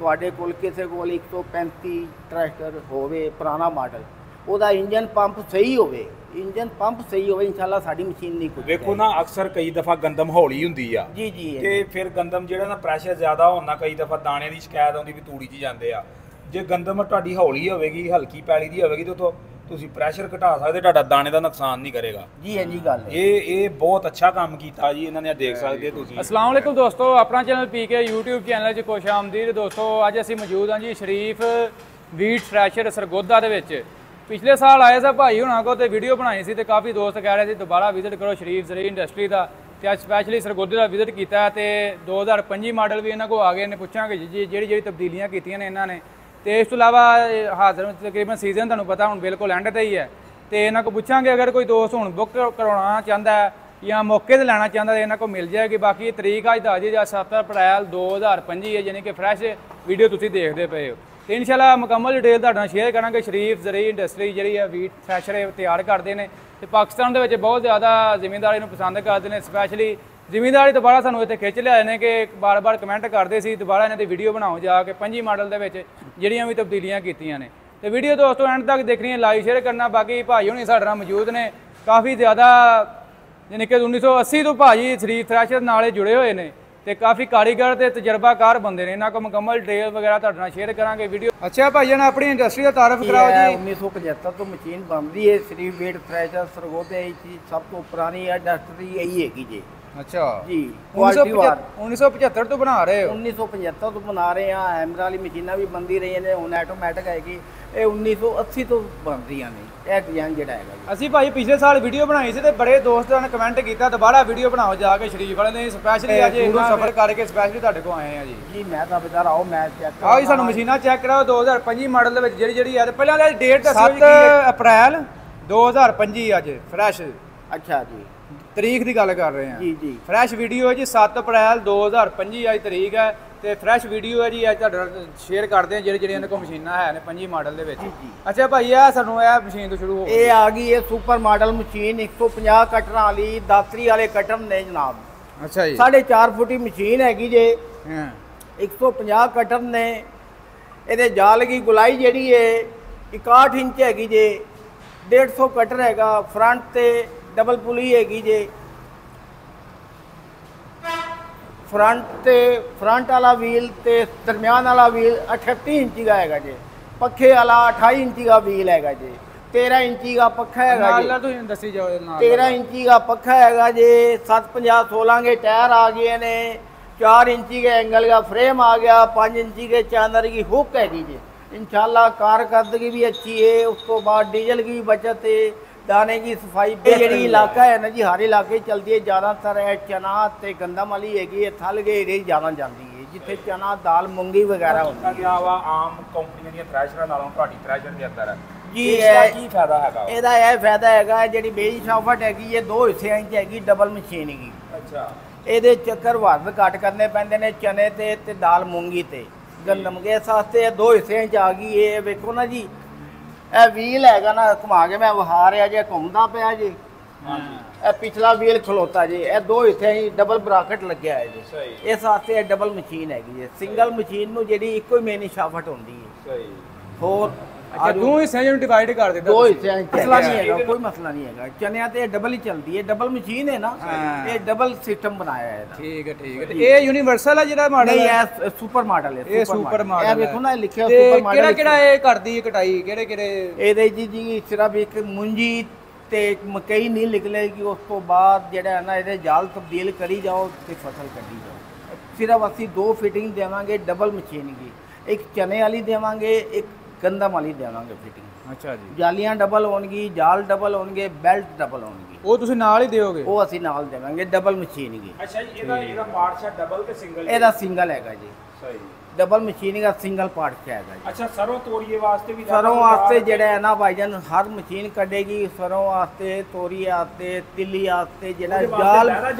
ਤੁਹਾਡੇ ਕੋਲ ਕਿਸੇ ਕੋਲ 135 ਟਰੈਕਟਰ ਹੋਵੇ ਪੁਰਾਣਾ ਮਾਡਲ, ਉਹਦਾ ਇੰਜਨ ਪੰਪ ਸਹੀ ਹੋਵੇ, ਇੰਜਨ ਪੰਪ ਸਹੀ ਹੋਵੇ, ਇਨਸ਼ਾਅੱਲਾ ਸਾਡੀ ਮਸ਼ੀਨ ਨਹੀਂ ਕੋਈ। ਵੇਖੋ ਨਾ ਅਕਸਰ ਕਈ ਦਫਾ ਗੰਦਮ ਹੌਲੀ ਹੁੰਦੀ ਆ ਜੀ ਜੀ, ਤੇ ਫਿਰ ਗੰਦਮ ਜਿਹੜਾ ਨਾ ਪ੍ਰੈਸ਼ਰ ਜ਼ਿਆਦਾ ਹੋਣ ਨਾਲ ਕਈ ਦਫਾ ਦਾਣੇ ਦੀ ਸ਼ਿਕਾਇਤ ਆਉਂਦੀ ਵੀ ਤੂੜੀ 'ਚ ਜਾਂਦੇ ਆ। ਜੇ ਗੰਦਮ ਤੁਹਾਡੀ ਹੌਲੀ ਹੋਵੇਗੀ, ਹਲਕੀ ਪੈਲੀ ਦੀ ਹੋਵੇਗੀ ਤੇ ਉਥੋਂ ਤੁਸੀਂ ਪ੍ਰੈਸ਼ਰ ਘਟਾ ਸਕਦੇ, ਤੁਹਾਡਾ ਦਾਣੇ ਦਾ ਨੁਕਸਾਨ ਨਹੀਂ ਕਰੇਗਾ। ਜੀ ਹਾਂਜੀ ਗੱਲ ਇਹ ਬਹੁਤ ਅੱਛਾ ਕੰਮ ਕੀਤਾ ਜੀ ਇਹਨਾਂ ਨੇ, ਦੇਖ ਸਕਦੇ ਤੁਸੀਂ। अस्सलाम वालेकुम दोस्तों, अपना चैनल पीके यूट्यूब चैनल 'ਚ खुश आमदीद दोस्तों। ਅੱਜ ਅਸੀਂ ਮੌਜੂਦ ਹਾਂ ਜੀ ਸ਼ਰੀਫ ਵੀਟ ਥ੍ਰੈਸ਼ਰ ਸਰਗੋਦਾ ਦੇ ਵਿੱਚ। ਪਿਛਲੇ ਸਾਲ ਆਏ ਸੀ ਭਾਈ ਹੁਣਾਂ ਕੋਲ ਤੇ ਵੀਡੀਓ ਬਣਾਈ ਸੀ ਤੇ ਕਾਫੀ ਦੋਸਤ ਕਹਿ ਰਹੇ ਸੀ ਦੁਬਾਰਾ ਵਿਜ਼ਿਟ ਕਰੋ ਸ਼ਰੀਫ ਜ਼ਰੀ ਇੰਡਸਟਰੀ ਦਾ, ਤੇ ਅੱਜ ਸਪੈਸ਼ਲੀ ਸਰਗੋਦੇ ਦਾ ਵਿਜ਼ਿਟ ਕੀਤਾ ਤੇ 2025 ਮਾਡਲ ਵੀ ਇਹਨਾਂ ਕੋਲ ਆ ਗਏ ਨੇ। ਪੁੱਛਾਂਗੇ ਜੀ ਜਿਹੜੀ ਤਬਦੀਲੀਆਂ ਕੀਤੀਆਂ ਨੇ ਇਹਨਾਂ ਨੇ, ਤੇ ਇਸ ਤੋਂ ਇਲਾਵਾ ਹਾਜ਼ਰ ਤਕਰੀਬਨ ਸੀਜ਼ਨ ਤੁਹਾਨੂੰ ਪਤਾ ਹੁਣ ਬਿਲਕੁਲ ਐਂਡ ਤੇ ਹੀ ਹੈ, ਤੇ ਇਹਨਾਂ ਕੋਲ ਪੁੱਛਾਂਗੇ ਅਗਰ ਕੋਈ ਦੋਸਤ ਹੁਣ ਬੁੱਕ ਕਰਵਾਉਣਾ ਚਾਹੁੰਦਾ ਹੈ ਜਾਂ ਮੌਕੇ ਤੇ ਲੈਣਾ ਚਾਹੁੰਦਾ ਤਾਂ ਇਹਨਾਂ ਕੋਲ ਮਿਲ ਜਾਏਗੀ। ਬਾਕੀ ਤਰੀਕ ਅੱਜ ਦਾ ਜੀ 7 ਅਪ੍ਰੈਲ 2025 ਹੈ, ਯਾਨੀ ਕਿ ਫਰੈਸ਼ ਵੀਡੀਓ ਤੁਸੀਂ ਦੇਖਦੇ ਪਏ ਹੋ। ਤੇ ਇਨਸ਼ਾਅੱਲਾ ਮੁਕੰਮਲ ਡਿਟੇਲ ਤੁਹਾਡੇ ਨਾਲ ਸ਼ੇਅਰ ਕਰਾਂਗੇ। ਸ਼ਰੀਫ ਜ਼ਰੀ ਇੰਡਸਟਰੀ ਜਿਹੜੀ ਹੈ ਵੀਟ ਥ੍ਰੈਸ਼ਰ ਤਿਆਰ ਕਰਦੇ ਨੇ ਤੇ ਪਾਕਿਸਤਾਨ ਦੇ ਵਿੱਚ ਬਹੁਤ ਜ਼ਿਆਦਾ ਜ਼ਿਮੀਂਦਾਰੀ ਨੂੰ ਪਸੰਦ ਕਰਦੇ ਨੇ। ਸਪੈਸ਼ਲੀ ਜ਼ਿਮੀਂਦਾਰੀ ਦੁਬਾਰਾ ਸਾਨੂੰ ਇੱਥੇ ਖਿੱਚ ਲਿਆਏ ਨੇ ਕਿ ਬਾਰ-ਬਾਰ ਕਮੈਂਟ ਕਰਦੇ ਸੀ ਦੁਬਾਰਾ ਇਹਨਾਂ ਦੀ ਵੀਡੀਓ ਬਣਾਓ ਜਾ ਕੇ 25 ਮਾਡਲ ਦੇ ਵਿੱਚ ਜਿਹੜੀਆਂ ਵੀ ਤਬਦੀਲੀਆਂ ਕੀਤੀਆਂ ਨੇ। ਤੇ ਵੀਡੀਓ ਦੋਸਤੋ ਐਂਡ ਤੱਕ ਦੇਖਣੀ ਹੈ, ਲਾਈਕ ਸ਼ੇਅਰ ਕਰਨਾ। ਬਾਕੀ ਭਾਈ ਹੁਣੀ ਸਾਡੇ ਨਾਲ ਮੌਜੂਦ ਨੇ, ਕਾਫੀ ਜ਼ਿਆਦਾ ਯਾਨੀ ਕਿ 1980 ਤੋਂ ਭਾਜੀ ਸ਼ਰੀਫ ਥ੍ਰੈਸ਼ਰ ਨਾਲ ਜੁੜੇ ਹੋਏ ਨੇ ਤੇ ਕਾਫੀ ਕਾਰੀਗਰ ਤੇ ਤਜਰਬਾਕਾਰ ਬੰਦੇ ਨੇ। ਇਹਨਾਂ ਕੋਲ ਮੁਕੰਮਲ ਡਿਟੇਲ ਵਗੈਰਾ ਤੁਹਾਡੇ ਨਾਲ ਸ਼ੇਅਰ ਕਰਾਂਗੇ ਵੀਡੀਓ। ਅੱਛਾ ਭਾਈ ਜਾਨ ਆਪਣੀ ਇੰਡਸਟਰੀ ਦਾ ਤਾਰਫ ਕਰਾਓ ਜੀ। 1975 ਤੋਂ ਮਸ਼ੀਨ ਬਣਦੀ ਹੈ ਸ਼ਰੀਫ ਵੀਟ ਥ੍ਰੈਸ਼ਰ ਸਰਗੋਦੇ ਦੀ, ਸਭ ਤੋਂ ਪੁਰਾਣੀ ਇੰਡਸਟਰੀ ਇਹੀ ਹੈਗੀ ਜੀ। ਅੱਛਾ ਜੀ 1975 ਤੋਂ ਬਣਾ ਰਹੇ ਹੋ? 1975 ਤੋਂ ਬਣਾ ਰਹੇ ਆ। ਹੈਮਰ ਵਾਲੀ ਮਸ਼ੀਨਾਂ ਵੀ ਬਣਦੀ ਰਹੀਆਂ ਨੇ, ਹੁਣ ਆਟੋਮੈਟਿਕ ਹੈਗੀ। ਇਹ 1980 ਤੋਂ ਬਣ ਰਹੀਆਂ ਨੇ ਇਹ ਡਿਜ਼ਾਈਨ ਜਿਹੜਾ ਹੈਗਾ। ਅਸੀਂ ਭਾਈ ਪਿਛਲੇ ਸਾਲ ਵੀਡੀਓ ਬਣਾਈ ਸੀ ਤੇ ਬੜੇ ਦੋਸਤਾਂ ਨੇ ਕਮੈਂਟ ਕੀਤਾ ਦੁਬਾਰਾ ਵੀਡੀਓ ਬਣਾਓ ਜਾ ਕੇ ਸ਼ਰੀਫ ਵਾਲੇ ਨੇ। ਸਪੈਸ਼ਲੀ ਅੱਜ ਇਹਨਾਂ ਸਫਰ ਕਰਕੇ ਸਪੈਸ਼ਲੀ ਤੁਹਾਡੇ ਕੋਲ ਆਏ ਆ ਜੀ। ਜੀ ਮੈਂ ਤਾਂ ਬੇਦਾਰ ਆਓ, ਮੈਂ ਚੈੱਕ ਆਓ ਜੀ, ਸਾਨੂੰ ਮਸ਼ੀਨਾਂ ਚੈੱਕ ਕਰਾਓ 2025 ਮਾਡਲ ਦੇ ਵਿੱਚ ਜਿਹੜੀ ਹੈ। ਪਹਿਲਾਂ ਦਾ ਡੇਟ ਦੱਸੋ ਜੀ। 7 ਅਪ੍ਰੈਲ 2025 ਅੱਜ ਫਰੈਸ਼। ਅੱਛਾ ਜੀ, ਤਰੀਕ ਦੀ ਗੱਲ ਕਰ ਰਹੇ ਹਾਂ ਜੀ ਜੀ। ਫਰੈਸ਼ ਵੀਡੀਓ ਹੈ ਜੀ 7 ਅਪ੍ਰੈਲ 2025 ਅੱਜ ਤਰੀਕ ਹੈ ਤੇ ਫਰੈਸ਼ ਵੀਡੀਓ ਹੈ ਜੀ। ਅੱਜ ਤੁਹਾਡੇ ਨਾਲ ਸ਼ੇਅਰ ਕਰਦੇ ਹਾਂ ਜਿਹੜੀਆਂ ਇਹਨਾਂ ਕੋਲ ਮਸ਼ੀਨਾਂ ਹੈ ਨੇ 25 ਮਾਡਲ ਦੇ ਵਿੱਚ। ਅੱਛਾ ਭਾਈ ਇਹ ਸਾਨੂੰ ਇਹ ਮਸ਼ੀਨ ਤੋਂ ਸ਼ੁਰੂ ਹੋ ਇਹ ਆ ਗਈ ਇਹ ਸੁਪਰ ਮਾਡਲ ਮਸ਼ੀਨ 150 ਕਟਰਾਂ ਵਾਲੀ, ਦਾਤਰੀ ਵਾਲੇ ਕਟਰ ਨੇ ਜਨਾਬ। ਅੱਛਾ ਜੀ, 4.5 ਫੁੱਟੀ ਮਸ਼ੀਨ ਹੈਗੀ ਜੇ। ਹਾਂ 150 ਕਟਰ ਨੇ। ਇਹਦੇ ਜਾਲ ਦੀ ਗੁਲਾਈ ਜਿਹੜੀ ਹੈ 61 ਇੰਚ ਹੈਗੀ ਜੇ। 150 ਕਟਰ ਹੈਗਾ। ਫਰੰਟ ਤੇ ਡਬਲ ਪੁਲੀ ਹੈਗੀ ਜੇ। ਫਰੰਟ ਵਾਲਾ ਵੀਲ ਤੇ ਦਰਮਿਆਨ ਵਾਲਾ ਵੀਲ 38 ਇੰਚੀ ਦਾ ਹੈਗਾ ਜੇ। ਪੱਖੇ ਵਾਲਾ 28 ਇੰਚੀ ਦਾ ਵੀਲ ਹੈਗਾ ਜੇ। 13 ਇੰਚੀ ਦਾ ਪੱਖਾ ਹੈਗਾ ਜੀ। ਤੁਸੀਂ ਦੱਸੀ ਜਾਓ ਨਾਲ। 13 ਇੰਚੀ ਦਾ ਪੱਖਾ ਹੈਗਾ ਜੇ। 750 16 के टायर आ गए ने। 4 इंची के एंगल का फ्रेम आ गया। 5 इंची के चांदर की हुक हैगी जी। इंशाल्लाह कारकर्दगी भी अच्छी है। उस तो बाद डीजल की भी बचत है। दाने की सफाई जी इलाका है ना जी, हर इलाके चलती है। ज़्यादातर है चना ते गंदम वाली हैगी। थल के एरिए ज़्यादा जाती है जिथे चना दाल मूंगी वगैरह होती है। ਆਮ ਕੰਪਨੀਆਂ ਦੀਆਂ ਥ੍ਰੈਸ਼ਰਾਂ ਨਾਲੋਂ ਤੁਹਾਡੀ ਥ੍ਰੈਸ਼ਰ ਦੇ ਅੰਦਰ ਜੀ ਇਹਦਾ ਕੀ ਫਾਇਦਾ ਹੈਗਾ? ਇਹਦਾ ਇਹ ਫਾਇਦਾ ਹੈਗਾ ਜਿਹੜੀ ਮੇਰੀ ਸ਼ਾਫਟ ਹੈਗੀ ਇਹ 2 ਹਿੱਸਿਆਂ 'ਚ ਹੈਗੀ, ਡਬਲ ਮਸ਼ੀਨ ਹੈਗੀ। ਅੱਛਾ, ਇਹਦੇ ਚੱਕਰ ਵੱਧ ਘੱਟ ਕਰਨੇ ਪੈਂਦੇ ਨੇ ਚਨੇ ਤੇ ਦਾਲ ਮੂੰਗੀ ਤੇ ਗੰਦਮ ਕੇ। ਇਸ ਵਾਸਤੇ ਇਹ 2 ਹਿੱਸਿਆਂ 'ਚ ਆ ਗਈ। ਇਹ ਵੇਖੋ ਨਾ ਜੀ, ਇਹ ਵੀਲ ਹੈਗਾ ਨਾ, ਘੁਮਾ ਕੇ ਮੈਂ ਵਿਖਾ ਰਿਹਾ ਜੇ, ਘੁੰਮਦਾ ਪਿਆ ਜੀ। ਇਹ ਪਿਛਲਾ ਵੀਲ ਖਲੋਤਾ ਜੀ। ਇਹ 2 ਹਿੱਸਿਆਂ 'ਚ ਡਬਲ ਬਰਾਕਟ ਲੱਗਿਆ ਹੈ ਜੀ। ਇਸ ਵਾਸਤੇ ਇਹ ਡਬਲ ਮਸ਼ੀਨ ਹੈਗੀ ਜੀ। ਸਿੰਗਲ ਮਸ਼ੀਨ ਨੂੰ ਜਿਹੜੀ ਇੱਕੋ ਹੀ ਮੇਨ ਸ਼ਾਫਟ ਹੁੰਦੀ ਹੈ। ਸਹੀ। ਹੋਰ ਅੱਛਾ 2 ਹਿੱਸਿਆਂ ਨੂੰ ਡਿਵਾਈਡ ਕਰ ਦਿੱਤਾ। 2 ਹਿੱਸਿਆਂ 'ਚ ਮਸਲਾ ਨਹੀਂ ਹੈਗਾ, ਕੋਈ ਮਸਲਾ ਨਹੀਂ ਹੈਗਾ। ਚਨਿਆਂ ਤੇ ਡਬਲ ਹੀ ਚੱਲਦੀ ਹੈ। ਡਬਲ ਮਸ਼ੀਨ ਹੈ ਨਾ, ਇਹ ਡਬਲ ਸਿਸਟਮ ਬਣਾਇਆ ਹੈ ਇਹਦਾ। ਠੀਕ ਹੈ ਠੀਕ ਹੈ। ਤੇ ਇਹ ਯੂਨੀਵਰਸਲ ਹੈ ਜਿਹੜਾ ਮਾਡਲ? ਨਹੀਂ, ਇਹ ਸੁਪਰ ਮਾਡਲ ਹੈ। ਇਹ ਸੁਪਰ ਮਾਡਲ ਇਹ ਵੇਖੋ ਨਾ ਲਿਖਿਆ ਸੁਪਰ ਮਾਡਲ। ਕਿਹੜਾ ਇਹ ਕਰਦੀ ਹੈ ਕਟਾਈ? ਕਿਹੜੇ ਇਹਦੇ ਜੀ ਸਿਰਫ ਇੱਕ ਮੁੰਜੀ ਤੇ ਮਕਈ ਨਹੀਂ ਨਿਕਲੇਗੀ। ਉਸ ਤੋਂ ਬਾਅਦ ਜਿਹੜਾ ਹੈ ਨਾ ਇਹਦੇ ਜਾਲ ਤਬਦੀਲ ਕਰੀ ਜਾਓ ਤੇ ਫਸਲ ਕੱਢੀ ਜਾਓ। ਸਿਰਫ ਅਸੀਂ 2 ਫਿਟਿੰਗ ਦੇਵਾਂਗੇ ਡਬਲ ਮਸ਼ੀਨ ਦੀ। ਇੱਕ ਚਨੇ ਵਾਲੀ ਦੇਵਾਂਗੇ, ਇੱਕ ਗੰਦਮ ਵਾਲੀ ਦੇਵਾਂਗੇ ਫਿਟਿੰਗ। ਅੱਛਾ ਜੀ, ਜਾਲੀਆਂ ਡਬਲ ਹੋਣਗੀ, ਜਾਲ ਡਬਲ ਹੋਣਗੇ, ਬੈਲਟ ਡਬਲ ਹੋਣਗੀ। ਉਹ ਤੁਸੀਂ ਨਾਲ ਹੀ ਦਿਓਗੇ? ਉਹ ਅਸੀਂ ਨਾਲ ਦੇਵਾਂਗੇ, ਡਬਲ ਮਸ਼ੀਨ ਦੀ। ਅੱਛਾ ਜੀ, ਇਹਦਾ ਪਾਰਟ ਹੈ ਡਬਲ ਤੇ ਸਿੰਗਲ? ਇਹਦਾ ਸਿੰਗਲ ਹੈਗਾ ਜੀ। ਸਹੀ। ਡਬਲ ਮਸ਼ੀਨ ਦਾ ਸਿੰਗਲ ਪਾਰਟ ਹੈਗਾ ਜੀ। ਅੱਛਾ, ਸਰੋਂ ਤੋਰੀਏ ਵਾਸਤੇ ਵੀ? ਸਰੋਂ ਵਾਸਤੇ ਜਿਹੜਾ ਹੈ ਨਾ ਭਾਈਜਾਨ ਹਰ ਮਸ਼ੀਨ ਕੱਢੇਗੀ। ਸਰੋਂ ਵਾਸਤੇ, ਤੋਰੀ ਵਾਸਤੇ, ਤਿੱਲੀ ਵਾਸਤੇ ਜਿਹੜਾ ਜਾਲ,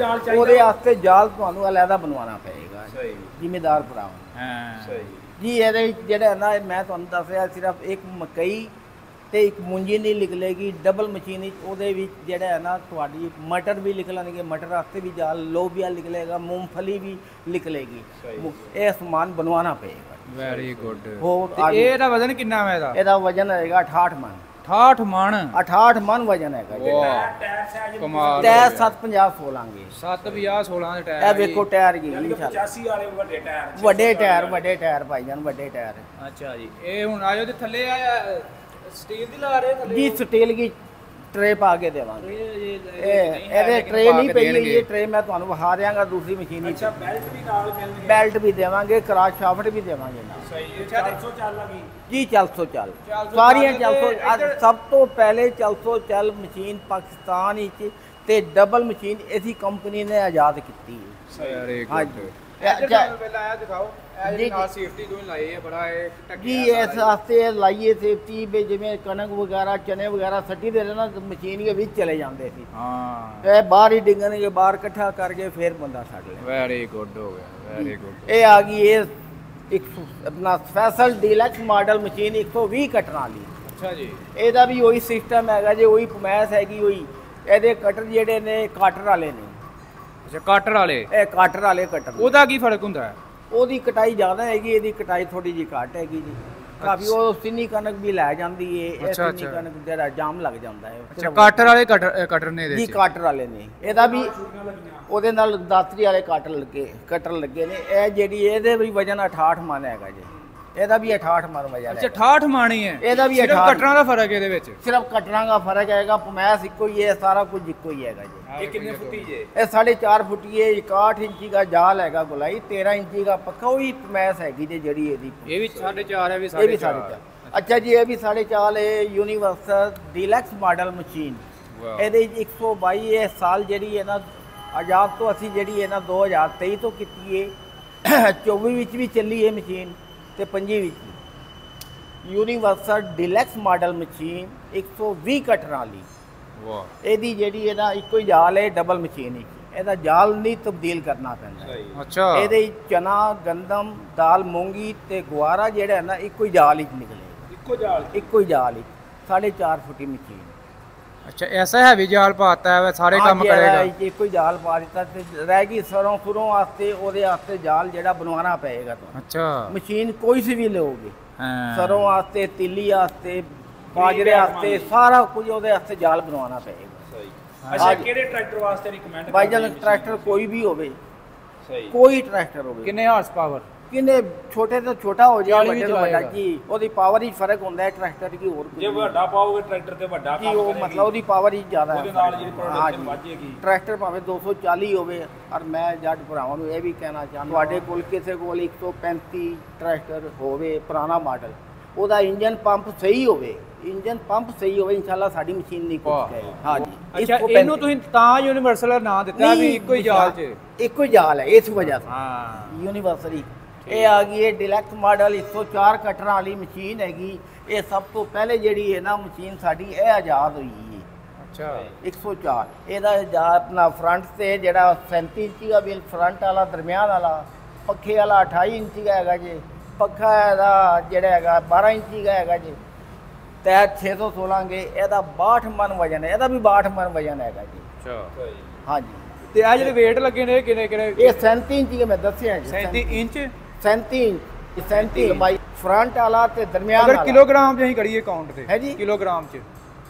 ਉਹਦੇ ਵਾਸਤੇ ਜਾਲ ਤੁਹਾਨੂੰ ਅਲੱਗਾ ਬਣਵਾਉਣਾ ਪਏਗਾ। ਸਹੀ। ਜ਼ਿੰਮੇਦਾਰ ਭਰਾਵਾਂ। ਹਾਂ ਸਹੀ ਜੀ ਇਹਦੇ ਜਿਹੜਾ ਨਾ ਮੈਂ ਤੁਹਾਨੂੰ ਦੱਸਿਆ ਸਿਰਫ ਇੱਕ ਮਕਈ ਤੇ ਇੱਕ ਮੁੰਜੀ ਨਹੀਂ ਨਿਕਲੇਗੀ। ਡਬਲ ਮਸ਼ੀਨ ਵਿੱਚ ਉਹਦੇ ਵਿੱਚ ਜਿਹੜਾ ਹੈ ਨਾ ਤੁਹਾਡੀ ਮਟਰ ਵੀ ਨਿਕਲਣਗੇ। ਮਟਰ ਵਾਸਤੇ ਵੀ ਜਾਲ, ਲੋਬੀਆ ਨਿਕਲੇਗਾ, ਮੂੰਗਫਲੀ ਵੀ ਨਿਕਲੇਗੀ। ਇਹ ਸਮਾਨ ਬਣਵਾਉਣਾ ਪਏਗਾ। Very good. ਹੋਰ ਤੇ ਆ ਗਈ। ਇਹਦਾ ਵਜ਼ਨ ਕਿੰਨਾ ਹੈ ਇਹਦਾ? ਇਹਦਾ ਵਜਨ ਹੋਏਗਾ 68 ਮਣ। 68 ਮਣ। 68 ਮਣ ਵਜਨ ਹੈਗਾ ਜੀ। ਵਾਹ ਟਾਇਰ ਸਾਈਜ਼ ਕਮਾਲ। ਟਾਇਰ 750 16 750 16 ਦੇ ਟਾਇਰ ਇਹ ਵੇਖੋ ਟਾਇਰ ਜੀ ਯਾਨੀ ਕਿ ਇਨਸ਼ਾਅੱਲਾ 85 ਵਾਲੇ ਵੱਡੇ ਟਾਇਰ ਵੱਡੇ ਟਾਇਰ ਭਾਈ ਜਾਨ ਵੱਡੇ ਟਾਇਰ ਅੱਛਾ ਜੀ। ਇਹ ਹੁਣ ਆਇਓ ਤੇ ਥੱਲੇ ਆ ਸਟੀਲ ਦੀ ਲਾ ਰਹੇ ਥੱਲੇ ਜੀ ਸਟੀਲ ਦੀ ਟਰੇ ਪਾ ਕੇ ਦੇਵਾਂਗੇ। ਇਹਦੇ ਟਰੇ ਨਹੀਂ ਪਈ ਹੋਈ ਇਹ ਟਰੇ ਮੈਂ ਤੁਹਾਨੂੰ ਵਿਖਾ ਦਿਆਂਗਾ ਦੂਸਰੀ ਮਸ਼ੀਨ ਵਿੱਚ। ਅੱਛਾ ਬੈਲਟ ਵੀ ਨਾਲ ਮਿਲਣਗੇ। ਬੈਲਟ ਵੀ ਦੇਵਾਂਗੇ ਕਰਾਸ਼ ਸ਼ਾਫਟ ਵੀ ਦੇਵਾਂਗੇ ਨਾਲ। ਸਹੀ ਹੈ 400 ਚੱਲ ਲਗੀ ਜੀ 400 ਚੱਲ 400 ਸਾਰੀਆਂ ਚੱਲ 400 ਤੇ ਇੱਧਰ- ਸਭ ਤੋਂ ਪਹਿਲੇ 400 ਚੱਲ ਮਸ਼ੀਨ ਪਾਕਿਸਤਾਨ ਵਿੱਚ ਤੇ ਡਬਲ ਮਸ਼ੀਨ ਇਸੀ ਕੰਪਨੀ ਨੇ ਆਜ਼ਾਦ ਕੀਤੀ ਹੈ। ਵੈਰੀ ਹਾਂਜੀ ਗੁੱਡ। ਇਹ ਅੱਛਾ ਪਹਿਲਾਂ ਆਇਆ ਦਿਖਾਓ ਇਹ ਜੀ, ਨਾਲ ਜੀ। ਸੇਫਟੀ ਦੋਵੇਂ ਲਾਏ ਆ ਬੜਾ ਇਹ ਜੀ ਇਸ ਵਾਸਤੇ ਲਾਈਏ ਸੇਫਟੀ ਵੀ ਜਿਵੇਂ ਕਣਕ ਵਗੈਰਾ ਚਨੇ ਵਗੈਰਾ ਸੱਟੀ ਦੇ ਨਾ ਮਸ਼ੀਨ ਦੇ ਵਿੱਚ ਚਲੇ ਜਾਂਦੇ ਸੀ। ਹਾਂ ਇਹ ਬਾਹਰ ਹੀ ਡਿੱਗਣਗੇ ਬਾਹਰ ਇਕੱਠਾ ਕਰਕੇ ਫਿਰ ਬੰਦਾ ਛੱਡ ਲੈ। ਵੈਰੀ ਗੁੱਡ ਹੋ ਗਿਆ ਵੈਰੀ ਗੁੱਡ। ਇਹ ਆ ਗਈ ਇਹ ਇੱਕ ਆਪਣਾ ਸਪੈਸ਼ਲ ਡੀਲਕਸ ਮਾਡਲ ਮਸ਼ੀਨ 120 ਕਟਰਾਂ ਵਾਲੀ। ਅੱਛਾ ਜੀ। ਇਹਦਾ ਵੀ ਉਹੀ ਸਿਸਟਮ ਹੈਗਾ ਜੇ ਉਹੀ ਪਮੈਸ ਹੈਗੀ ਉਹੀ। ਇਹਦੇ ਕਟਰ ਜਿਹੜੇ ਨੇ ਕਾਟਰ ਵਾਲੇ ਨੇ। ਅੱਛਾ ਕਾਟਰ ਵਾਲੇ ਇਹ ਕਾਟਰ ਵਾਲੇ ਕਟਰ ਨੇ। ਉਹਦਾ ਕੀ ਫਰਕ ਹੁੰਦਾ ਹੈ? ਉਹਦੀ ਕਟਾਈ ਜ਼ਿਆਦਾ ਹੈਗੀ ਇਹਦੀ ਕਟਾਈ ਥੋੜੀ ਜਿਹੀ ਘੱਟ ਹੈਗੀ ਜੀ। ਕਾਫੀ ਉਹ ਸਿੰਨੀ ਕਣਕ ਵੀ ਲੈ ਜਾਂਦੀ ਏ ਇਹ ਅੱਛਾ, ਸਿੰਨੀ ਅੱਛਾ। ਕਣਕ ਜਿਹੜਾ ਜਾਮ ਲੱਗ ਜਾਂਦਾ ਹੈ। ਅੱਛਾ ਕਾਟਰ ਵਾਲੇ ਕਟਰ ਨੇ ਜੀ ਇਹਦੇ ਚ। ਕਾਟਰ ਵਾਲੇ ਨੇ ਇਹਦਾ ਵੀ ਉਹਦੇ ਨਾਲ ਦਾਤਰੀ ਵਾਲੇ ਕਟਰ ਲੱਗੇ ਨੇ। ਇਹ ਜਿਹੜੀ ਇਹਦੇ ਵੀ ਵਜਨ 68 ਮਣ ਹੈਗਾ ਜੀ। ਇਹਦਾ ਵੀ 68 ਮਣ ਵਜਨ ਅੱਛਾ ਹੈ। 68 ਮਾਣੀ ਹੈ। ਇਹਦਾ ਵੀ ਸਿਰਫ 68 ਕਟਰਾਂ ਦਾ ਫਰਕ ਇਹਦੇ ਵਿੱਚ। ਸਿਰਫ ਕਟਰਾਂ ਦਾ ਫਰਕ ਹੈਗਾ ਪਮੈਸ ਇੱਕੋ ਹੀ ਹੈ ਸਾਰਾ ਕੁਝ ਇੱਕੋ ਹੀ ਹੈਗਾ ਜੀ। ਇਹ ਕਿੰਨੇ ਫੁੱਟੀ ਜੇ ਇਹ 4.5 ਫੁੱਟੀਏ 61 ਇੰਚੀ ਦਾ ਜਾਲ ਹੈਗਾ ਗੁਲਾਈ 13 ਇੰਚੀ ਦਾ ਪੱਖਾ ਉਹੀ ਪਮੈਸ ਹੈਗੀ ਜੀ ਜਿਹੜੀ ਇਹਦੀ। ਇਹ ਵੀ 4.5 ਹੈ ਵੀ ਇਹ ਵੀ 4.5। 4.5 ਅੱਛਾ ਜੀ ਇਹ ਵੀ 4.5 ਹੈ ਯੂਨੀਵਰਸਲ ਡੀਲਕਸ ਮਾਡਲ ਮਸ਼ੀਨ। ਵਾਹ। ਇਹਦੇ 122 ਇਹ ਸਾਲ ਜਿਹੜੀ ਹੈ ਨਾ ਆਜ਼ਾਦ ਤੋਂ ਅਸੀਂ ਜਿਹੜੀ ਹੈ ਨਾ 2023 ਤੋਂ ਕੀਤੀ ਹੈ 24 ਵਿੱਚ ਵੀ ਚੱਲੀ ਹੈ ਮਸ਼ੀਨ ਤੇ 25 ਵਿੱਚ ਵੀ। ਯੂਨੀਵਰਸਲ ਡੀਲਕਸ ਮਾਡਲ ਮਸ਼ੀਨ 120 ਕਟਰਾਂ ਵਾਲੀ। ਵਾਹ ਇਹਦੀ ਜਿਹੜੀ ਹੈ ਨਾ ਇੱਕੋ ਹੀ ਜਾਲ ਹੈ ਡਬਲ ਮਸ਼ੀਨ ਹੀ। ਇਹਦਾ ਜਾਲ ਨਹੀਂ ਤਬਦੀਲ ਕਰਨਾ ਪੈਂਦਾ। ਸਹੀ ਅੱਛਾ ਇਹਦੇ ਵਿੱਚ ਚਨਾ ਗੰਦਮ ਦਾਲ ਮੂੰਗੀ ਤੇ ਗੁਆਰਾ ਜਿਹੜਾ ਹੈ ਨਾ ਇੱਕੋ ਹੀ ਜਾਲ ਵਿੱਚ ਨਿਕਲੇ। ਇੱਕੋ ਜਾਲ ਇੱਕੋ ਹੀ ਜਾਲ ਵਿੱਚ 4.5 ਫੁੱਟੀ ਮਸ਼ੀਨ। ਅੱਛਾ ਐਸਾ ਹੈਵੀ ਜਾਲ ਪਾਤਾ ਹੈ ਸਾਰੇ ਕੰਮ ਹਾਂਜੀ, ਇਹਦਾ ਕਰੇਗਾ। ਇੱਕੋ ਹੀ ਜਾਲ ਪਾ ਦਿੱਤਾ ਤੇ ਰਹਿ ਗਈ ਸਰੋਂ ਫੁਰੋਂ ਵਾਸਤੇ ਉਹਦੇ ਵਾਸਤੇ ਜਾਲ ਜਿਹੜਾ ਬਣਵਾਉਣਾ ਪਏਗਾ ਤੁਹਾਨੂੰ। ਅੱਛਾ ਮਸ਼ੀਨ ਕੋਈ ਸੀ ਵੀ ਲਓਗੇ ਹਾਂ ਸਰੋਂ ਵਾਸਤੇ ਤਿੱਲੀ ਵਾਸਤੇ ਬਾਜਰੇ ਵਾਸਤੇ ਸਾਰਾ ਕੁਝ ਉਹਦੇ ਵਾਸਤੇ ਜਾਲ ਬਣਵਾਉਣਾ ਪਏਗਾ। ਸਹੀ ਅੱਛਾ ਕਿਹੜੇ ਟਰੈਕਟਰ ਵਾਸਤੇ ਰਿਕਮੈਂਡ ਬਾਈਜਨ ਟਰੈਕਟਰ ਕੋਈ ਵੀ ਹੋਵੇ ਸਹੀ ਕੋਈ ਟਰੈਕਟਰ ਹੋਵੇ ਕਿੰਨੇ ਹਾਰਸ ਪਾਵਰ? ਕਿੰਨੇ ਛੋਟੇ ਤੋਂ ਛੋਟਾ ਹੋ ਜਾਏ 40 ਵੱਡੇ ਤੋਂ ਵੱਡਾ ਚਲਾਏਗਾ। ਜੀ ਉਹਦੀ ਪਾਵਰ ਹੀ ਫਰਕ ਹੁੰਦਾ ਹੈ ਟਰੈਕਟਰ ਦੀ ਹੋਰ ਕੁਝ ਜੇ ਨਹੀਂ। ਵੱਡਾ ਪਾਓਗੇ ਟਰੈਕਟਰ ਤੇ ਵੱਡਾ ਜੀ ਕੰਮ ਉਹ ਕਰੇਗੀ। ਮਤਲਬ ਉਹਦੀ ਪਾਵਰ ਹੀ ਜ਼ਿਆਦਾ ਹੈ। ਉਹਦੇ ਨਾਲ ਜਿਹੜੀ ਹਾਂ ਪ੍ਰੋਡਕਸ਼ਨ ਜੀ। ਵੱਧੇਗੀ। ਟਰੈਕਟਰ ਭਾਵੇਂ 240 ਹੋਵੇ ਔਰ ਮੈਂ ਜੱਟ ਭਰਾਵਾਂ ਨੂੰ ਇਹ ਵੀ ਕਹਿਣਾ ਚਾਹੁੰਦਾ ਤੁਹਾਡੇ ਕੋਲ ਕਿਸੇ ਕੋਲ 135 ਟਰੈਕਟਰ ਹੋਵੇ ਪੁਰਾਣਾ ਮਾਡਲ ਉਹਦਾ ਇੰਜਨ ਪੰਪ ਸਹੀ ਹੋਵੇ ਇਨਸ਼ਾਅੱਲਾ ਸਾਡੀ ਮਸ਼ੀਨ ਨਹੀਂ ਕੁਝ ਵਾਹ। ਕਹੇਗੀ। ਹਾਂ ਜੀ ਅੱਛਾ 135 ਇਹਨੂੰ ਤੁਸੀਂ ਤਾਂ ਯੂਨੀਵਰਸਲ ਨਾਂ ਦਿੱਤਾ ਵੀ ਇੱਕੋ ਹੀ ਜਾਲ 'ਚ। ਇੱਕੋ ਹੀ ਜਾਲ ਹੈ ਇਸ ਵਜ੍ਹਾ ਤੋਂ ਹਾਂ ਯੂਨੀਵਰਸਲੀ। ਇਹ ਆ ਗਈ ਹੈ ਡਿਲੈਕਸ ਮਾਡਲ 104 ਕਟਰਾਂ ਵਾਲੀ ਮਸ਼ੀਨ ਹੈਗੀ। ਇਹ ਸਭ ਤੋਂ ਪਹਿਲੇ ਜਿਹੜੀ ਹੈ ਨਾ ਮਸ਼ੀਨ ਸਾਡੀ ਇਹ ਆਜ਼ਾਦ ਹੋਈ ਹੈ। ਅੱਛਾ 104 ਇਹਦਾ ਆਜ਼ਾਦ ਆਪਣਾ ਫਰੰਟ ਤੇ ਜਿਹੜਾ 37 ਇੰਚੀ ਦਾ ਵੀ ਫਰੰਟ ਵਾਲਾ ਦਰਮਿਆਨ ਵਾਲਾ ਪੱਖੇ ਵਾਲਾ 28 ਇੰਚੀ ਦਾ ਹੈਗਾ ਜੀ। ਪੱਖਾ ਇਹਦਾ ਜਿਹੜਾ ਹੈਗਾ 12 ਇੰਚੀ ਦਾ ਹੈਗਾ ਜੀ। ਟਾਇਰ 616 ਗੇ ਇਹਦਾ 62 ਮਣ ਵਜਨ ਹੈ। ਇਹਦਾ ਵੀ 62 ਮਣ ਵਜਨ ਹੈਗਾ ਜੀ। ਅੱਛਾ ਸਹੀ ਹਾਂਜੀ ਤੇ ਆ ਜਿਹੜੇ weight ਲੱਗੇ ਨੇ ਕਿੰਨੇ ਕਿੰਨੇ? ਇਹ 37 ਇੰਚੀ ਦਾ ਮੈਂ ਦੱਸਿਆ ਜੀ 37 ਇੰਚ। 37 ਲੰਬਾਈ ਫਰੰਟ ਵਾਲਾ ਤੇ ਦਰਮਿਆਨ ਅਗਰ ਵਾਲਾ। ਕਿਲੋਗ੍ਰਾਮ 'ਚ ਅਸੀਂ ਕਰੀਏ ਕਾਊਂਟ ਤੇ ਹੈ ਜੀ। ਕਿਲੋਗ੍ਰਾਮ 'ਚ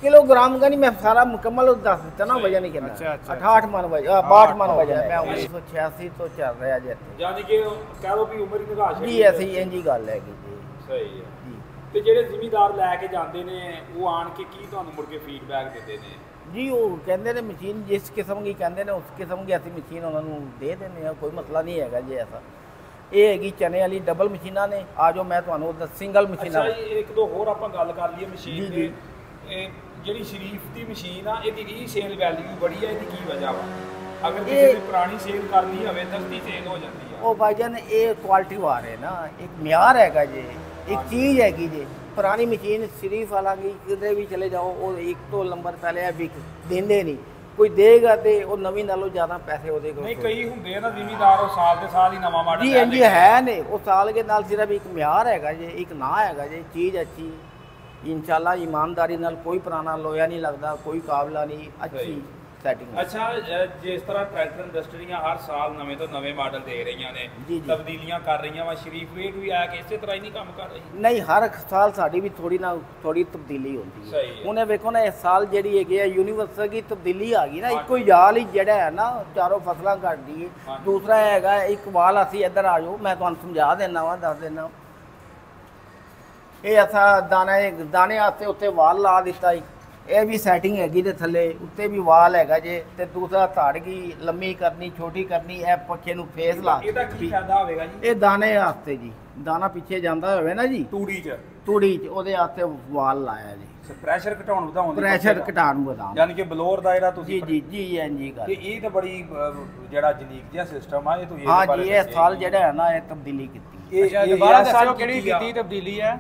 ਕਿਲੋਗ੍ਰਾਮ का नहीं मैं सारा मुकम्मल ਦੱਸ ਦਿੱਤਾ ਨਾ ਵਜਨ ਹੀ ਕਿੰਨਾ। ਅੱਛਾ, ਅੱਛਾ, 68 ਮਣ ਵਜਨ 62 ਮਣ ਵਜਨ ਹੈ। ਮੈਂ 1986 ਤੋਂ ਚੱਲ ਰਿਹਾ ਜੀ ਇੱਥੇ। ਯਾਨੀ ਕਿ ਕਹਿ ਲਓ ਵੀ ਉਮਰ ਹੀ ਨਿਗਾਹ ਜੀ ਐਸੀ ਇੰਜੀ ਗੱਲ ਹੈਗੀ ਜੀ। ਸਹੀ ਹੈ ਜੀ ਤੇ ਜਿਹੜੇ ਜ਼ਿਮੀਦਾਰ ਲੈ ਕੇ ਜਾਂਦੇ ਨੇ ਉਹ ਆਣ ਕੇ ਕੀ ਤੁਹਾਨੂੰ ਮੁੜ ਕੇ ਫੀਡਬੈਕ ਦਿੰਦੇ ਨੇ? ਜੀ ਉਹ ਕਹਿੰਦੇ ਨੇ ਮਸ਼ੀਨ ਜਿਸ ਕਿਸਮ ਦੀ ਕਹਿੰਦੇ ਨੇ ਉਸ ਕਿਸਮ ਦੀ ਅਸੀਂ ਮਸ਼ੀਨ ਉਹਨਾਂ ਨੂੰ ਦੇ ਦਿੰਦੇ ਆ। ਕੋਈ ਮਸਲਾ ਨਹੀਂ ਹੈਗਾ ਜੀ ਐਸਾ। ਇਹ ਹੈਗੀ ਚਨੇ ਵਾਲੀ ਡਬਲ ਮਸ਼ੀਨਾਂ ਨੇ। ਆ ਜਾਓ ਮੈਂ ਤੁਹਾਨੂੰ ਸਿੰਗਲ ਮਸ਼ੀਨਾਂ। ਅੱਛਾ ਜੀ ਇੱਕ ਦੋ ਹੋਰ ਆਪਾਂ ਗੱਲ ਕਰ ਲਈਏ ਮਸ਼ੀਨ ਜੀ, ਦੀ। ਜੀ। ਇਹ ਜਿਹੜੀ ਸ਼ਰੀਫ ਦੀ ਮਸ਼ੀਨ ਆ ਇਹਦੀ ਕੀ ਸੇਲ ਵੈਲਿਊ ਬੜੀ ਆ ਇਹਦੀ ਕੀ ਵਜ੍ਹਾ ਵਾ? ਅਗਰ ਇਹ- ਕਿਸੇ ਨੇ ਪੁਰਾਣੀ ਸੇਲ ਕਰਨੀ ਹੋਵੇ ਦਸਤੀ ਸੇਲ ਹੋ ਜਾਂਦੀ ਆ। ਉਹ ਭਾਈਜਾਨ ਇਹ ਕੁਆਲਿਟੀ ਵਾਰ ਹੈ ਨਾ ਇੱਕ ਮਿਆਰ ਹੈਗਾ ਜੀ ਇੱਕ ਚੀਜ਼ ਹੈਗੀ ਜੀ। ਪੁਰਾਣੀ ਮਸ਼ੀਨ ਸ਼ਰੀਫ ਵਾਲਾ ਕੀ ਕਿਤੇ ਵੀ ਚਲੇ ਜਾਓ ਉਹ ਇੱਕ ਤੋਂ ਨੰਬਰ ਪਹਿਲੇ ਵਿਕ ਦਿੰਦੇ ਨਹੀਂ। ਕੋਈ ਦੇਗਾ ਤੇ ਉਹ ਨਵੀਂ ਨਾਲੋਂ ਜ਼ਿਆਦਾ ਪੈਸੇ ਉਹਦੇ ਕੋਲ ਨਹੀਂ ਕਈ ਹੁੰਦੇ ਆ ਨਾ ਜ਼ਿਮੀਦਾਰ ਉਹ ਸਾਲ ਦੇ ਸਾਲ ਹੀ ਨਵਾਂ ਮਾਡਲ ਜੀ ਇੰਜੀ ਹੈ ਨੇ। ਉਹ ਸਾਲ ਕੇ ਨਾਲ ਸਿਰਫ ਇੱਕ ਮਿਆਰ ਹੈਗਾ ਜੀ ਇੱਕ ਨਾਂ ਹੈਗਾ ਜੀ ਚੀਜ਼ ਅੱਛੀ ਇਨਸ਼ਾਅੱਲਾ ईमानदारी ਨਾਲ ਕੋਈ ਪੁਰਾਣਾ ਲੋਇਆ ਨਹੀਂ ਲੱਗਦਾ ਕੋਈ ਕਾਬਲਾ ਨਹੀਂ ਅੱਛੀ ਸੈਟਿੰਗ। ਅੱਛਾ, ਜਿਸ ਤਰ੍ਹਾਂ ਟਰੈਕਟਰ ਇੰਡਸਟਰੀਆਂ ਹਰ ਸਾਲ ਨਵੇਂ ਤੋਂ ਨਵੇਂ ਮਾਡਲ ਦੇ ਰਹੀਆਂ ਨੇ, ਜੀ। ਤਬਦੀਲੀਆਂ ਕਰ ਰਹੀਆਂ ਵਾ, ਸ਼ਰੀਫ ਵੇਟ ਵੀ ਆ ਕੇ ਇਸੇ ਤਰ੍ਹਾਂ ਹੀ ਨਹੀਂ ਕੰਮ ਕਰ ਰਹੀ? ਨਹੀਂ, ਹਰ ਸਾਲ ਸਾਡੀ ਵੀ ਥੋੜੀ ਤਬਦੀਲੀ ਹੁੰਦੀ ਹੈ। ਸਹੀ ਹੈ। ਉਹਨੇ ਵੇਖੋ ਨਾ ਇਸ ਸਾਲ ਜਿਹੜੀ ਹੈਗੀ ਹੈ ਯੂਨੀਵਰਸਲ ਦੀ ਤਬਦੀਲੀ ਆ ਗਈ ਨਾ, ਇੱਕੋ ਹੀ ਜਾਲ ਹੀ ਜਿਹੜਾ ਹੈ ਨਾ ਚਾਰੋਂ ਫਸਲਾਂ ਕੱਢਦੀ ਹੈ। ਦੂਸਰਾ ਹੈਗਾ ਇੱਕ ਵਾਲ, ਅਸੀਂ ਇੱਧਰ ਆ ਜਾਓ ਮੈਂ ਤੁਹਾਨੂੰ ਸਮਝਾ ਦੇਣਾ ਵਾ, ਦੱਸ ਦੇਣਾ। ਇਹ ਅਸਾਂ ਦਾਣੇ ਵਾਸਤੇ ਉੱਤੇ ਵਾਲ ਲਾ ਦਿੱਤਾ, ਇਹ ਵੀ ਸੈਟਿੰਗ ਹੈਗੀ ਤੇ ਥੱਲੇ ਉੱਤੇ ਵੀ ਵਾਲ ਹੈਗਾ ਜੇ। ਤੇ ਦੂਸਰਾ ਧੜ ਕੀ ਲੰਮੀ ਕਰਨੀ ਛੋਟੀ ਕਰਨੀ, ਇਹ ਪੱਖੇ ਨੂੰ ਫੇਸ ਲਾ। ਇਹਦਾ ਕੀ ਫਾਇਦਾ ਹੋਵੇਗਾ ਜੀ? ਇਹ ਦਾਣੇ ਵਾਸਤੇ ਜੀ, ਦਾਣਾ ਪਿੱਛੇ ਜਾਂਦਾ ਹੋਵੇ ਨਾ ਜੀ ਤੂੜੀ 'ਚ ਉਹਦੇ ਵਾਸਤੇ ਵਾਲ ਲਾਇਆ ਜੀ। ਪ੍ਰੈਸ਼ਰ ਘਟਾਉਣ ਵਧਾਉਣ ਦੀ ਪ੍ਰੈਸ਼ਰ ਘਟਾਉਣ ਵਧਾਉਣ, ਯਾਨੀ ਕਿ ਬਲੋਰ ਦਾ ਜਿਹੜਾ ਤੁਸੀਂ ਜੀ ਐਨਜੀ ਕਰ। ਤੇ ਇਹ ਤਾਂ ਬੜੀ ਜਿਹੜਾ ਜਨੀਕ ਜਿਹਾ ਸਿਸਟਮ ਆ, ਇਹ ਤੁਸੀਂ ਹਾਂ ਜੀ, ਇਹ ਸਾਲ ਜਿਹੜਾ ਹੈ ਨਾ ਇਹ ਤਬਦੀਲੀ ਕੀਤੀ। ਅੱਛਾ, ਦੁਬਾਰਾ ਦੱਸਿਓ ਕਿਹੜੀ ਕੀਤੀ ਤਬਦੀਲੀ ਹੈ?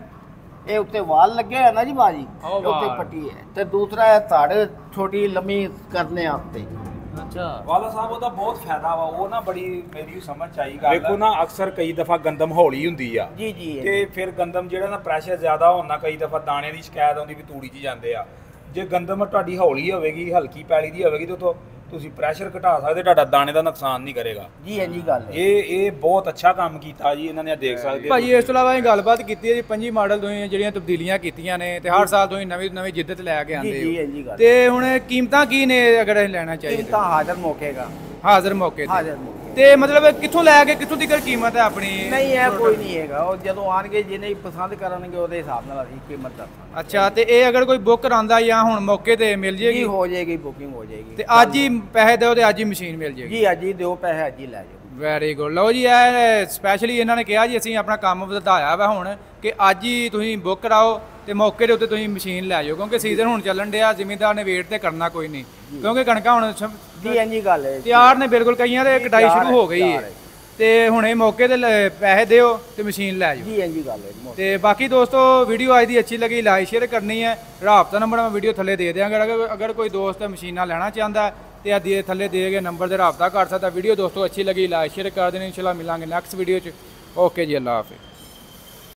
ਇਹ ਉੱਤੇ ਵਾਲ ਲੱਗੇ ਹੈ ਨਾ ਜੀ ਬਾਜੀ, ਉਹ ਉੱਤੇ ਵਾਲ। ਪੱਟੀ ਹੈ। ਤੇ ਦੂਸਰਾ ਹੈ ਧੜ ਛੋਟੀ ਲੰਮੀ ਕਰਨੇ ਵਾਸਤੇ। ਅੱਛਾ, ਵਾਲਾ ਸਾਹਿਬ ਉਹਦਾ ਬਹੁਤ ਫਾਇਦਾ ਵਾ, ਉਹ ਨਾ ਬੜੀ ਮੇਰੀ ਸਮਝ ਚ ਆਈ ਗੱਲ। ਦੇਖੋ ਨਾ, ਅਕਸਰ ਕਈ ਦਫਾ ਗੰਦਮ ਹੌਲੀ ਹੁੰਦੀ ਆ ਜੀ ਤੇ ਫਿਰ ਗੰਦਮ ਜਿਹੜਾ ਨਾ ਪ੍ਰੈਸ਼ਰ ਜ਼ਿਆਦਾ ਹੋਣ ਨਾਲ ਕਈ ਦਫਾ ਦਾਣੇ ਦੀ ਸ਼ਿਕਾਇਤ ਆਉਂਦੀ ਵੀ ਤੂੜੀ 'ਚ ਜਾਂਦੇ ਆ। ਜੇ ਗੰਦਮ ਤੁਹਾਡੀ ਹੌਲੀ ਹੋਵੇਗੀ, ਹਲਕੀ ਪੈਲੀ ਦੀ ਹੋਵੇਗੀ ਤੇ ਉਥੋਂ ਤੁਸੀਂ ਪ੍ਰੈਸ਼ਰ ਘਟਾ ਸਕਦੇ, ਤੁਹਾਡਾ ਦਾਣੇ ਦਾ ਨੁਕਸਾਨ ਨਹੀਂ ਕਰੇਗਾ ਜੀ ਐਨਜੀ ਗੱਲ ਹੈ। ਇਹ ਬਹੁਤ ਅੱਛਾ ਕੰਮ ਕੀਤਾ ਜੀ ਇਹਨਾਂ ਨੇ, ਦੇਖ ਸਕਦੇ ਭਾਜੀ। ਇਸ ਤੋਂ ਇਲਾਵਾ ਇਹ ਗੱਲਬਾਤ ਕੀਤੀ ਹੈ ਜੀ, 5 ਮਾਡਲ ਤੁਸੀਂ ਜਿਹੜੀਆਂ ਤਬਦੀਲੀਆਂ ਕੀਤੀਆਂ ਨੇ ਤੇ ਹਰ ਸਾਲ ਤੁਸੀਂ ਨਵੀਂ ਜਿੱਦਤ ਲੈ ਕੇ ਆਉਂਦੇ ਜੀ ਹੋ, ਐਨਜੀ ਗੱਲ। ਤੇ ਹੁਣ ਕੀਮਤਾਂ ਕੀ ਨੇ ਅਗਰ ਅਸੀਂ ਲੈਣਾ ਚਾਹੀਏ ਤਾਂ ਹਾਜ਼ਰ ਮੌਕੇਗਾ, ਹਾਜ਼ਰ ਮੌਕੇ ਤੇ? ਹਾਜ਼ਰ ਮੌਕੇ। ਤੇ ਮਤਲਬ ਕਿੱਥੋਂ ਲੈ ਕੇ ਕਿੱਥੋਂ ਤੱਕ ਕੀਮਤ ਹੈ ਆਪਣੀ? ਨਹੀਂ, ਇਹ ਕੋਈ ਨਹੀਂ ਹੈਗਾ, ਉਹ ਜਦੋਂ ਆਣਗੇ ਜਿਹਨੇ ਪਸੰਦ ਕਰਨਗੇ ਉਹਦੇ ਹਿਸਾਬ ਨਾਲ ਅਸੀਂ ਕੀਮਤ ਦੱਸਾਂਗੇ। ਅੱਛਾ, ਤੇ ਇਹ ਅਗਰ ਕੋਈ ਬੁੱਕ ਕਰਾਂਦਾ ਜਾਂ ਹੁਣ ਮੌਕੇ ਤੇ ਮਿਲ ਜੀ ਜੇਗੀ? ਹੋ ਜਾਏਗੀ, ਬੁਕਿੰਗ ਹੋ ਜਾਏਗੀ। ਤੇ ਅੱਜ ਹੀ ਪੈਸੇ ਦਿਓ ਤੇ ਅੱਜ ਹੀ ਮਸ਼ੀਨ ਮਿਲ ਜੇਗੀ? ਜੀ ਅੱਜ ਹੀ ਦਿਓ ਪੈਸੇ, ਅੱਜ ਹੀ ਲੈ ਜਾਓ। Very good. ਲਓ ਜੀ, ਇਹ ਸਪੈਸ਼ਲੀ ਇਹਨਾਂ ਨੇ ਕਿਹਾ ਜੀ ਅਸੀਂ ਆਪਣਾ ਕੰਮ ਵਧਾਇਆ ਵਾ ਹੁਣ, ਕਿ ਅੱਜ ਹੀ ਤੁਸੀਂ ਬੁੱਕ ਕਰਾਓ ਤੇ ਮੌਕੇ ਦੇ ਉੱਤੇ ਤੁਸੀਂ ਮਸ਼ੀਨ ਲੈ ਜਾਓ, ਕਿਉਂਕਿ ਸੀਜ਼ਨ ਹੁਣ ਚੱਲਣ ਡਿਆ, ਜ਼ਿਮੀਂਦਾਰ ਨੇ ਵੇਟ ਤੇ ਕਰਨਾ ਕੋਈ ਨਹੀਂ, ਕਿਉਂਕਿ ਕਣਕਾਂ ਹੁਣ ਜੀ ਐਨਜੀ ਗੱਲ ਹੈ। ਤਿਆਰ ਨੇ ਬਿਲਕੁਲ, ਕਈਆਂ ਦੇ ਕਟਾਈ ਸ਼ੁਰੂ ਹੋ ਗਈ ਹੈ, ਤੇ ਹੁਣੇ ਮੌਕੇ ਤੇ ਪੈਸੇ ਦਿਓ ਤੇ ਮਸ਼ੀਨ ਲੈ ਜਾਓ। ਜੀ ਐਨਜੀ ਗੱਲ ਹੈ। ਤੇ ਬਾਕੀ ਦੋਸਤੋ, ਵੀਡੀਓ ਅੱਜ ਦੀ ਅੱਛੀ ਲੱਗੀ ਲਾਈਕ ਸ਼ੇਅਰ ਕਰਨੀ ਹੈ। ਰਾਬਤਾ ਨੰਬਰ ਮੈਂ ਵੀਡੀਓ ਥੱਲੇ ਦੇ ਦਿਆਂਗਾ, ਅਗਰ ਕੋਈ ਦੋਸਤ ਮਸ਼ੀਨਾਂ ਲੈਣਾ ਚਾਹੁੰਦਾ ਤੇ ਆਦੀ ਥੱਲੇ ਦੇ ਗਏ ਨੰਬਰ ਤੇ ਰਾਬਤਾ ਕਰ ਸਕਦਾ। ਵੀਡੀਓ ਦੋਸਤੋ ਅੱਛੀ ਲੱਗੀ ਲਾਈਕ ਸ਼ੇਅਰ ਕਰ ਦੇਣੀ। ਇਨਸ਼ਾਅੱਲਾ ਮਿਲਾਂਗੇ ਨੈਕਸਟ ਵੀਡੀਓ 'ਚ। ਓਕੇ ਜੀ, ਅੱਲਾ ਹਾਫਿਜ਼।